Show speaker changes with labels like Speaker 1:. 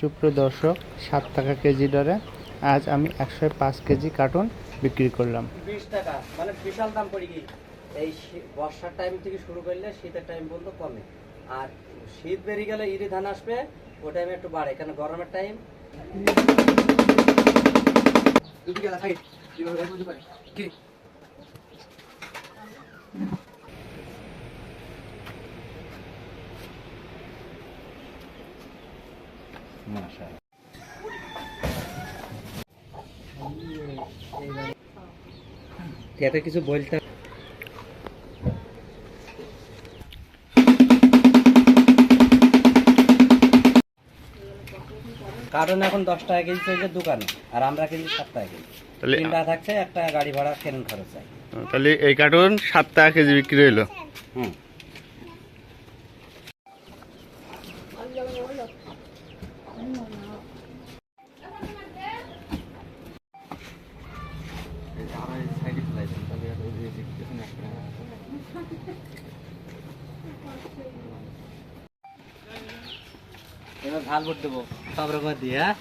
Speaker 1: সুপ্রিয় দর্শক, 7 টাকা কেজি দরে আজ আমি 105 কেজি কার্টুন বিক্রি করলাম।
Speaker 2: 20 টাকা মানে বিশাল দাম পড়ে গিয়ে এই বর্ষার টাইম থেকে শুরু করলে শীতের টাইম পর্যন্ত কমে, আর শীত বেরিয়ে গেলে ইরি ধান আসবে, ও টাইমে একটু বাড়ে, কারণ গরমের টাইম। এটা কিছু বলতে কারণ এখন 10 টাকা কেজি চলছে দোকানে, আর আমরা কিনছি 7 টাকা কেজি। 3 টাকা থাকছে, 1 টাকা গাড়ি ভাড়া কেন খরচ হয়।
Speaker 1: তাহলে এই কার্টুন 7 টাকা কেজি বিক্রি হলো।
Speaker 2: হুম, এবার ঝাল ভোট দেবো সব রকম দিয়ে। হ্যাঁ।